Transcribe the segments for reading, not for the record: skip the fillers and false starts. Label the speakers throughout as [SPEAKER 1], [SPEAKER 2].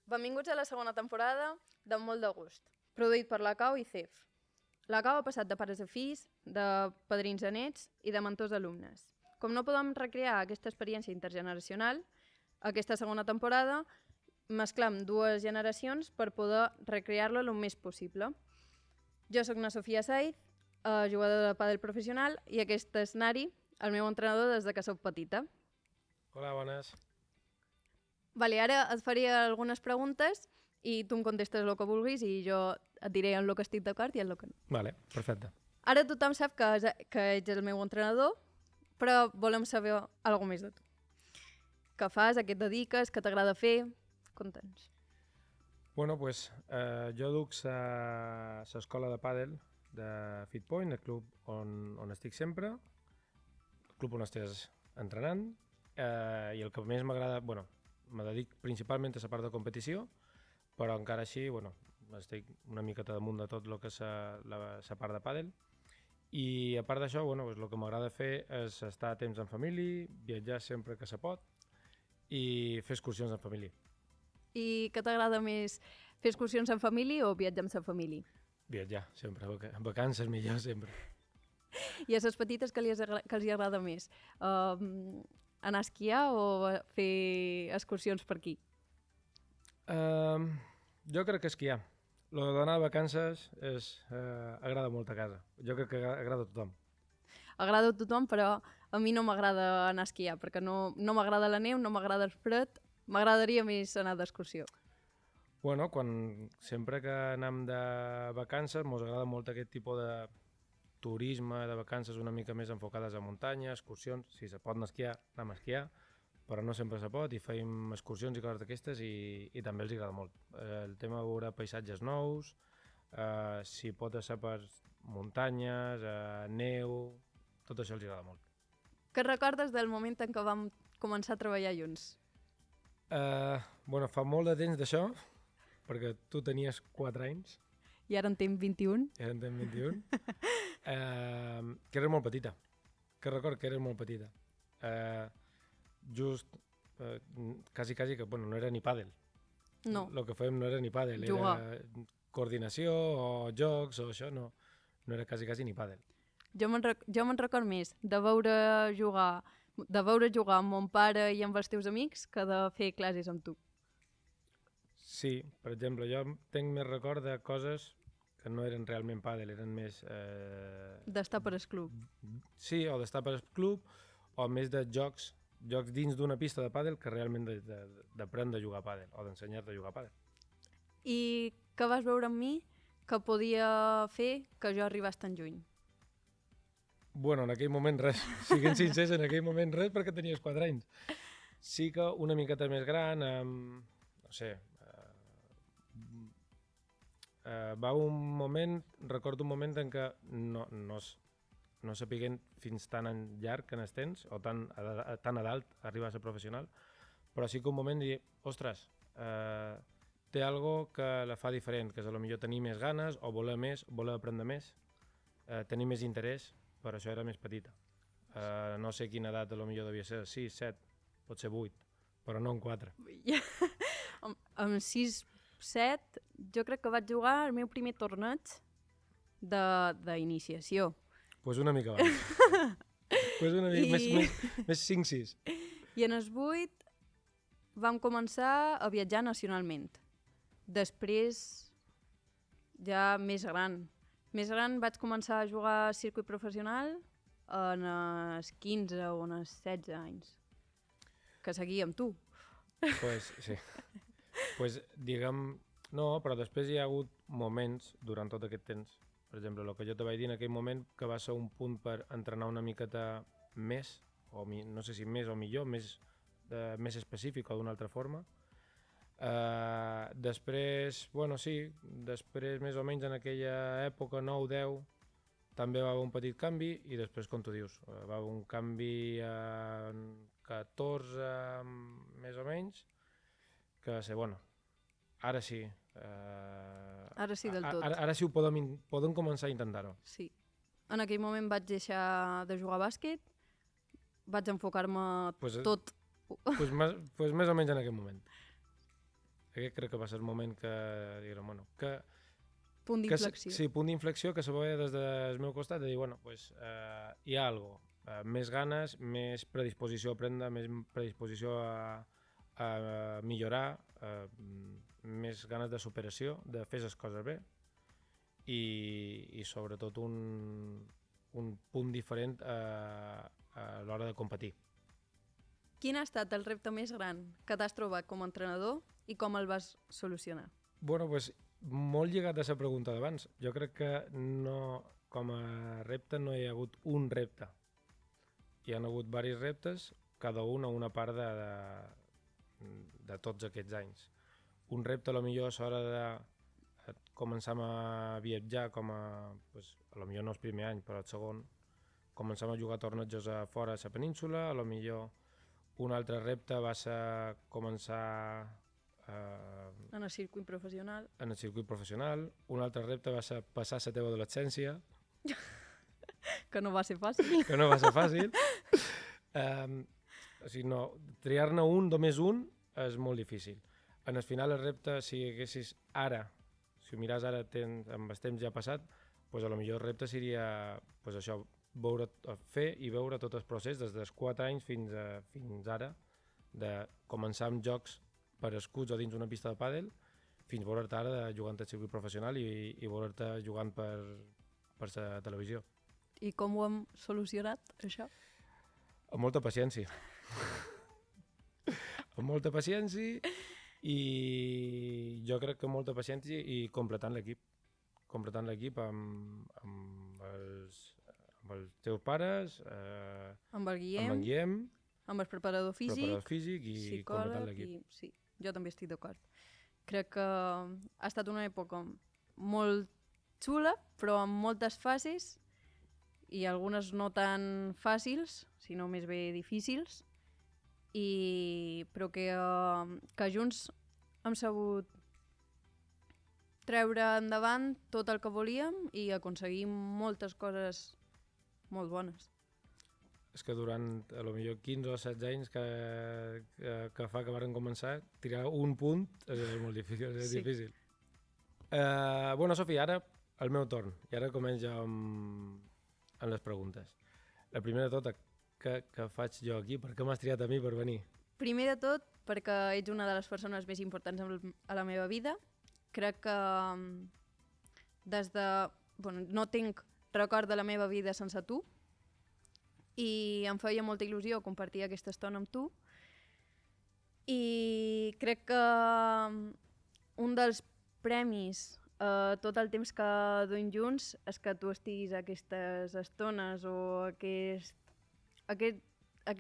[SPEAKER 1] Benvinguts a la segona temporada de Molt de Gust, produït per la CAU i CEF. La CAU ha passat de pares a fills, de padrins a nets i de mentors a alumnes. Com no podem recrear aquesta experiència intergeneracional, aquesta segona temporada mesclam dues generacions per poder recrear-la el més possible. Jo sóc na Sofia Saiz, jugadora de pàdel professional, i aquest és Nari, el meu entrenador des que soc petita.
[SPEAKER 2] Hola, bones.
[SPEAKER 1] Vale, ara et faré algunes preguntes i tu em contestes el que vulguis i jo et diré en el que estic d'acord i en el que no.
[SPEAKER 2] Vale, perfecte.
[SPEAKER 1] Ara tothom sap que ets el meu entrenador, però volem saber alguna més de tu. Què fas, a què et dediques, què t'agrada fer? Conta'ns.
[SPEAKER 2] Bueno, pues, jo duc l'escola de pàdel de Fitpoint, el club on estic sempre, el club on estàs entrenant, i el que més m'agrada, bueno, me dedic principalment a la part de competició, però encara així, bueno, estic una miqueta damunt de tot el que és la part de pàdel. I a part d'això, bueno, pues, el que m'agrada fer és estar a temps en família, viatjar sempre que se pot i fer excursions en família.
[SPEAKER 1] I què t'agrada més, fer excursions en família o viatjar amb la família?
[SPEAKER 2] Viatjar, sempre. Vacances millor, sempre.
[SPEAKER 1] I a les petites que els hi agrada més? Anar a esquiar o fer excursions per aquí?
[SPEAKER 2] Jo crec que esquiar. Lo d'anar a vacances agrada molt a casa. Jo crec que agrada a tothom.
[SPEAKER 1] Agrada a tothom, però a mi no m'agrada anar a esquiar, perquè no m'agrada la neu, no m'agrada el fred, m'agradaria més anar d'excursió.
[SPEAKER 2] Bueno, sempre que anem de vacances, ens agrada molt aquest tipus de turisme, de vacances una mica més enfocades a muntanya, excursions. Si se pot anar a esquiar, anem a esquiar, però no sempre se pot i fem excursions i coses d'aquestes i també els agrada molt. El tema de veure paisatges nous, si pot ser per muntanyes, neu, tot això els agrada molt.
[SPEAKER 1] Què recordes del moment en què vam començar a treballar junts?
[SPEAKER 2] Bueno, fa molt de temps d'això, perquè tu tenies 4 anys.
[SPEAKER 1] I ara en tinc 21.
[SPEAKER 2] I ara en tinc 21. Que eres molt petita. Que record que eres molt petita. Quasi que, bueno, no era ni pàdel.
[SPEAKER 1] No.
[SPEAKER 2] El que fèiem no era ni pàdel.
[SPEAKER 1] Jugar.
[SPEAKER 2] Era coordinació o jocs o això, no era quasi ni pàdel.
[SPEAKER 1] Jo me'n record més de veure jugar amb mon pare i amb els teus amics que de fer classes amb tu.
[SPEAKER 2] Sí, per exemple, jo tinc més record de coses que no eren realment pàdel, eren més...
[SPEAKER 1] D'estar per el club.
[SPEAKER 2] Sí, o d'estar per el club, o més de jocs dins d'una pista de pàdel que realment d'aprendre a jugar a pàdel, o d'ensenyar-te a jugar a pàdel.
[SPEAKER 1] I què vas veure en mi que podia fer que jo arribés tan lluny?
[SPEAKER 2] Bueno, en aquell moment res, siguem sincers, en aquell moment res perquè tenies 4 anys. Sí que una miqueta més gran, no sé, recordo un moment en què no sapiguem fins tan en llarg en el temps, o tan a dalt arribar a ser professional, però sí que un moment dir, ostres, té algo que la fa diferent, que és potser tenir més ganes, o voler més, voler aprendre més, tenir més interès, per això era més petita. No sé quina edat potser devia ser, 6, 7, potser 8, però no en 4.
[SPEAKER 1] Amb 6, 7, jo crec que vaig jugar el meu primer torneig d'iniciació.
[SPEAKER 2] Pues una mica abans. Pues una mica, més 5-6.
[SPEAKER 1] I en els 8 vam començar a viatjar nacionalment. Després, ja més gran. Més gran vaig començar a jugar a circuit professional en els 15 o en els 16 anys. Que seguia amb tu.
[SPEAKER 2] Pues sí. Pues diguem, no, però després hi ha hagut moments durant tot aquest temps. Per exemple, el que jo te vaig dir en aquell moment que va ser un punt per entrenar una miqueta més, o no sé si més o millor, més específic o d'una altra forma. Després, bueno, sí, després més o menys en aquella època 9-10 també va haver un petit canvi i després, com tu dius, va haver un canvi en 14 més o menys que va ser, bueno, ara sí.
[SPEAKER 1] Ara sí del tot.
[SPEAKER 2] Ara sí ho podem començar a intentar-ho.
[SPEAKER 1] Sí. En aquell moment vaig deixar de jugar a bàsquet, vaig enfocar-me tot.
[SPEAKER 2] Pues més o menys en aquell moment. aquest crec que va ser el moment que diguem, bueno,
[SPEAKER 1] Punt d'inflexió.
[SPEAKER 2] sí, punt d'inflexió que se veia des del meu costat, de dir, bueno, pues, hi ha algo, més ganes, més predisposició a aprendre, més predisposició a millorar, més ganes de superació, de fer les coses bé i sobretot un punt diferent a l'hora de competir.
[SPEAKER 1] Quin ha estat el repte més gran que t'has trobat com a entrenador i com el vas solucionar?
[SPEAKER 2] Bueno, pues, molt lligat a la pregunta d'abans. Jo crec que no, com a repte no hi ha hagut un repte. Hi ha hagut diversos reptes, cada un a una part de tots aquests anys. Un repte, potser, a l'hora de començar a viatjar, pues, potser no el primer any, però el segon, començar a jugar tornejos a fora a la península, potser un altre repte va ser començar
[SPEAKER 1] En el circuit professional.
[SPEAKER 2] En el circuit professional. Un altre repte va ser passar la teva adolescència.
[SPEAKER 1] Que no va ser fàcil.
[SPEAKER 2] Que no va ser fàcil. O sigui, no, triar-ne un, només un, és molt difícil. En el final el repte, si haguessis ara, si ho miràs ara amb el temps ja passat, pues a lo millor el repte seria pues això, fer i veure tot el procés des dels 4 anys fins ara, de començar amb jocs per escuts o dins una pista de pàdel, fins veure't ara jugant al circuit professional i veure't jugant per la televisió.
[SPEAKER 1] I com ho hem solucionat, això?
[SPEAKER 2] Amb molta paciència. Amb molta paciència i jo crec que molta paciència i completant l'equip. Completant l'equip amb els teus pares,
[SPEAKER 1] amb el
[SPEAKER 2] Guillem,
[SPEAKER 1] amb el preparador físic
[SPEAKER 2] i completant l'equip.
[SPEAKER 1] Sí, jo també estic d'acord. Crec que ha estat una època molt xula, però amb moltes fases i algunes no tan fàcils, sinó més bé difícils, però que junts hem sabut treure endavant tot el que volíem i aconseguir moltes coses molt bones.
[SPEAKER 2] És que durant, potser 15 o 16 anys que fa que varen començar, tirar un punt és molt difícil. És difícil. Bueno, Sofia, ara el meu torn. I ara començo amb les preguntes. La primera de tot, què faig jo aquí? Per què m'has triat a mi per venir?
[SPEAKER 1] Primer de tot, perquè ets una de les persones més importants a la meva vida. Crec que no tinc record de la meva vida sense tu i em feia molta il·lusió compartir aquesta estona amb tu. I crec que un dels premis tot el temps que duim junts és que tu estiguis a aquestes estones o aquest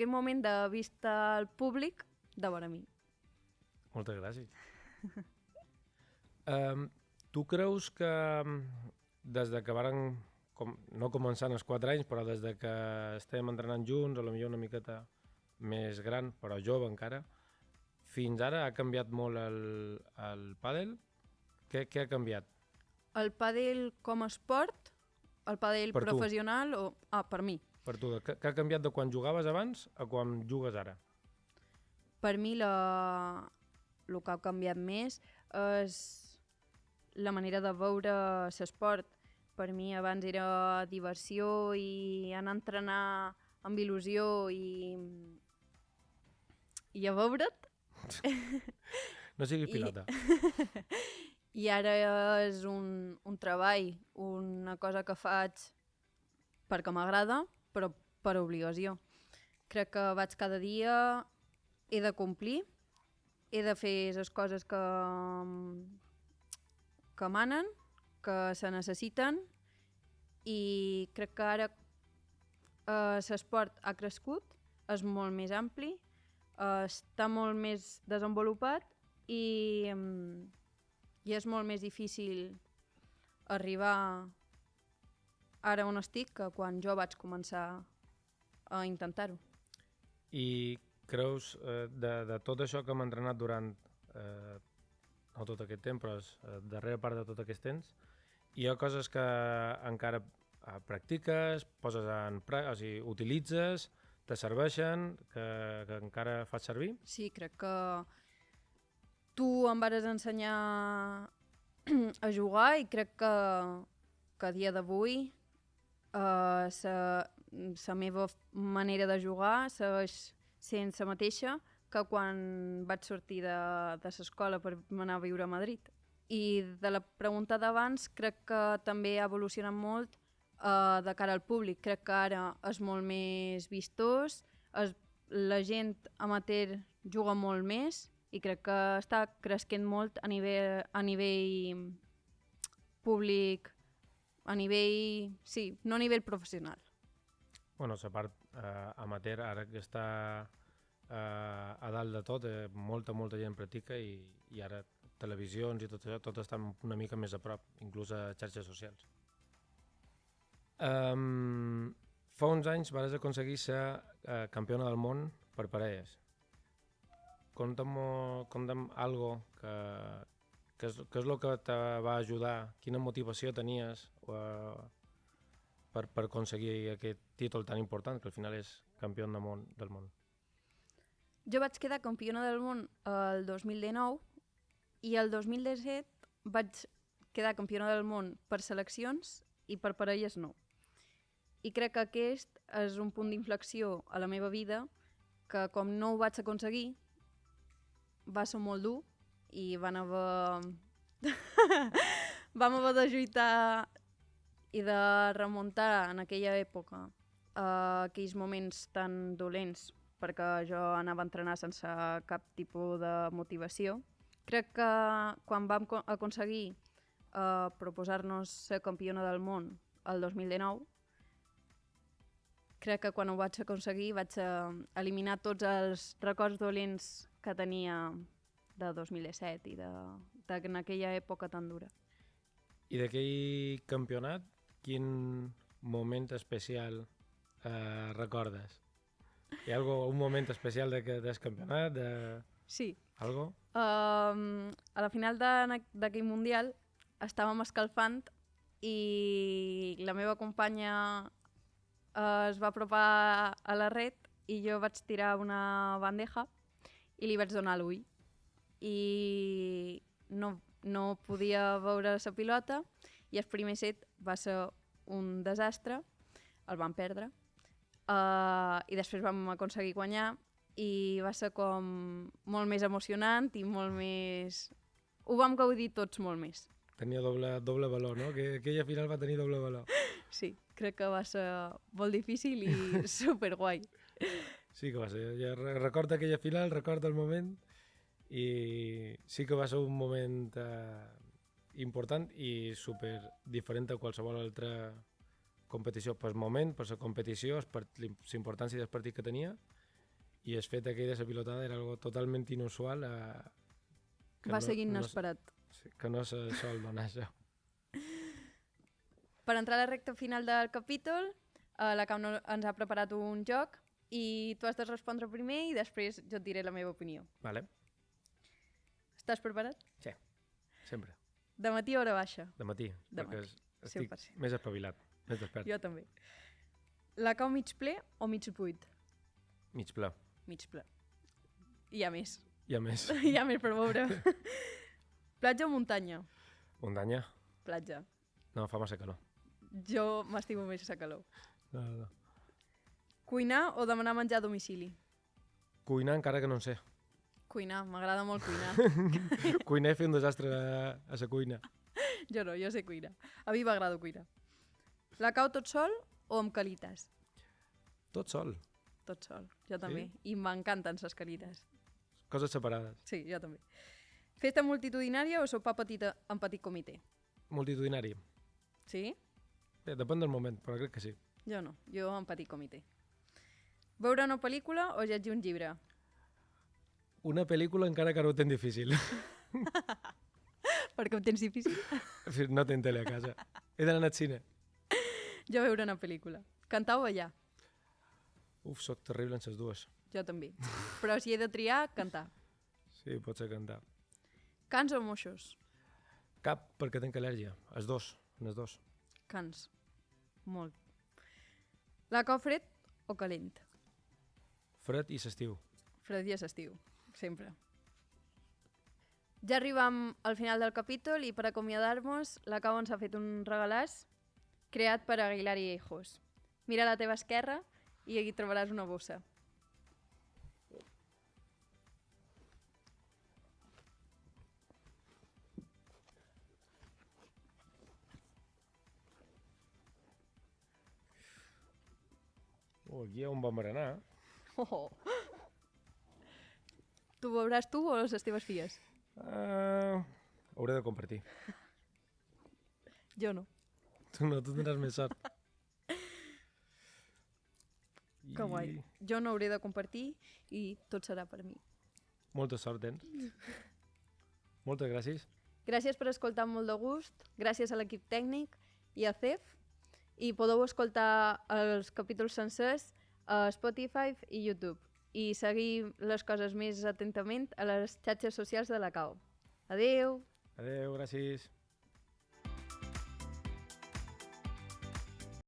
[SPEAKER 1] moment de vista al públic de vora mi.
[SPEAKER 2] Moltes gràcies. Tu creus que des de que varen, no començant els 4 anys, però des de que estem entrenant junts, potser una miqueta més gran, però jove encara, fins ara ha canviat molt el pàdel? Què ha canviat?
[SPEAKER 1] El pàdel com a esport? El pàdel
[SPEAKER 2] per
[SPEAKER 1] professional? Per mi.
[SPEAKER 2] Per tu. Què ha canviat de quan jugaves abans a quan jugues ara?
[SPEAKER 1] Per mi el que ha canviat més és la manera de veure l'esport. Per mi abans era diversió i anar a entrenar amb il·lusió i a veure't.
[SPEAKER 2] No siguis pilota.
[SPEAKER 1] I ara és un treball, una cosa que faig perquè m'agrada, però per obligació. Crec que vaig cada dia, he de complir, he de fer les coses que manen, que se necessiten, i crec que ara l'esport ha crescut, és molt més ampli, està molt més desenvolupat i és molt més difícil arribar ara on estic que quan jo vaig començar a intentar-ho.
[SPEAKER 2] I creus, de tot això que hem entrenat durant no tot aquest temps, però darrera part de tot aquest temps, hi ha coses que encara practiques, utilitzes, te serveixen, que encara fas servir?
[SPEAKER 1] Sí, crec que Tu em vares ensenyar a jugar i crec que a dia d'avui la meva manera de jugar segueix sent la mateixa que quan vaig sortir de l'escola per anar a viure a Madrid. I de la pregunta d'abans crec que també ha evolucionat molt de cara al públic. Crec que ara és molt més vistós, la gent amateur juga molt més i crec que està creixent molt a nivell públic, a nivell, sí, no a nivell professional.
[SPEAKER 2] Bueno, la part amateur, ara que està a dalt de tot, molta gent practica i ara televisions i tot això, tot està una mica més a prop, inclús a xarxes socials. Fa uns anys vas aconseguir ser campiona del món per parelles. Conta'm algo que és el que te va ajudar, quina motivació tenies per aconseguir aquest títol tan important, que al final és campió del món.
[SPEAKER 1] Jo vaig quedar campiona del món el 2019 i el 2017 vaig quedar campiona del món per seleccions i per parelles no. I crec que aquest és un punt d'inflexió a la meva vida que com no ho vaig aconseguir va ser molt dur i vam haver de lluitar i de remuntar en aquella època aquells moments tan dolents perquè jo anava a entrenar sense cap tipus de motivació. Crec que quan vam aconseguir proposar-nos ser campiona del món el 2019, crec que quan ho vaig aconseguir vaig eliminar tots els records dolents que tenia de 2017 i en aquella època tan dura.
[SPEAKER 2] I d'aquell campionat, quin moment especial recordes? Hi ha un moment especial d'aquest campionat?
[SPEAKER 1] Sí.
[SPEAKER 2] Algo?
[SPEAKER 1] A la final d'aquell mundial estàvem escalfant i la meva companya es va apropar a la red i jo vaig tirar una bandeja i li vaig donar l'ull. I no podia veure la pilota i el primer set va ser un desastre, el vam perdre i després vam aconseguir guanyar i va ser com molt més emocionant i molt més... Ho vam gaudir tots molt més.
[SPEAKER 2] Tenia doble valor, no? Aquella final va tenir doble valor.
[SPEAKER 1] Sí, crec que va ser molt difícil i superguai.
[SPEAKER 2] Sí que va ser. Jo recordo aquella final, recordo el moment i sí que va ser un moment important i super diferent a qualsevol altra competició. Per moment, per la competició, per l'importància del partit que tenia i el fet aquell de la pilotada era algo totalment inusual.
[SPEAKER 1] Va ser inesperat.
[SPEAKER 2] Que no se sol donar això.
[SPEAKER 1] Per entrar a la recta final del capítol, la Cam ens ha preparat un joc i tu has de respondre primer i després jo et diré la meva opinió.
[SPEAKER 2] Vale.
[SPEAKER 1] Estàs preparat?
[SPEAKER 2] Sí, sempre.
[SPEAKER 1] De matí o hora baixa?
[SPEAKER 2] De matí, perquè estic 100%. Més espavilat, més despert.
[SPEAKER 1] Jo també. La cau mig ple o mig buit?
[SPEAKER 2] Mig ple.
[SPEAKER 1] Mig ple. Hi ha més.
[SPEAKER 2] Hi ha més.
[SPEAKER 1] Hi ha més per veure. Platja o muntanya?
[SPEAKER 2] Muntanya.
[SPEAKER 1] Platja.
[SPEAKER 2] No, fa massa calor.
[SPEAKER 1] Jo m'estimo més la calor.
[SPEAKER 2] No.
[SPEAKER 1] Cuinar o demanar menjar a domicili?
[SPEAKER 2] Cuinar encara que no en sé.
[SPEAKER 1] Cuinar, m'agrada molt cuinar.
[SPEAKER 2] Cuinar i fer un desastre a la cuina.
[SPEAKER 1] Jo no, jo sé cuinar. A mi m'agrada cuinar. La cau tot sol o amb calites?
[SPEAKER 2] Tot sol.
[SPEAKER 1] Tot sol, jo també. I m'encanten les calites.
[SPEAKER 2] Coses separades.
[SPEAKER 1] Sí, jo també. Festa multitudinària o sopar petita en petit comitè?
[SPEAKER 2] Multitudinari.
[SPEAKER 1] Sí?
[SPEAKER 2] Bé, depèn del moment, però crec que sí.
[SPEAKER 1] Jo no, jo en petit comitè. Veure una pel·lícula o llegir un llibre?
[SPEAKER 2] Una pel·lícula encara que no ho tens difícil.
[SPEAKER 1] Per què ho tens difícil?
[SPEAKER 2] No tenc tele a casa. He d'anar al cine.
[SPEAKER 1] Jo veure una pel·lícula. Cantar o ballar?
[SPEAKER 2] Soc terrible en les dues.
[SPEAKER 1] Jo també. Però si he de triar, cantar.
[SPEAKER 2] Sí, pot ser cantar.
[SPEAKER 1] Cans o moixos?
[SPEAKER 2] Cap, perquè tenc al·lèrgia. Els dos.
[SPEAKER 1] Cans. Molt. La cau fred o calent?
[SPEAKER 2] Fred i s'estiu.
[SPEAKER 1] Fred i estiu, sempre. Ja arribam al final del capítol i per acomiadar-nos, la Cau ens ha fet un regalàs creat per Aguilar i Hijos. Mira a la teva esquerra i aquí trobaràs una bossa.
[SPEAKER 2] Aquí hi ha un bon berenar.
[SPEAKER 1] Oh. Tu veuràs tu o les teves filles?
[SPEAKER 2] Hauré de compartir.
[SPEAKER 1] Jo no.
[SPEAKER 2] Tu no, tu tindràs més sort.
[SPEAKER 1] Que guai. Jo no hauré de compartir i tot serà per mi.
[SPEAKER 2] Molta sort tens. Moltes gràcies.
[SPEAKER 1] Gràcies per escoltar amb molt de gust, gràcies a l'equip tècnic i a CEF, i podeu escoltar els capítols sencers a Spotify i YouTube i seguir les coses més atentament a les xarxes socials de la Cau. Adeu!
[SPEAKER 2] Adeu, gràcies.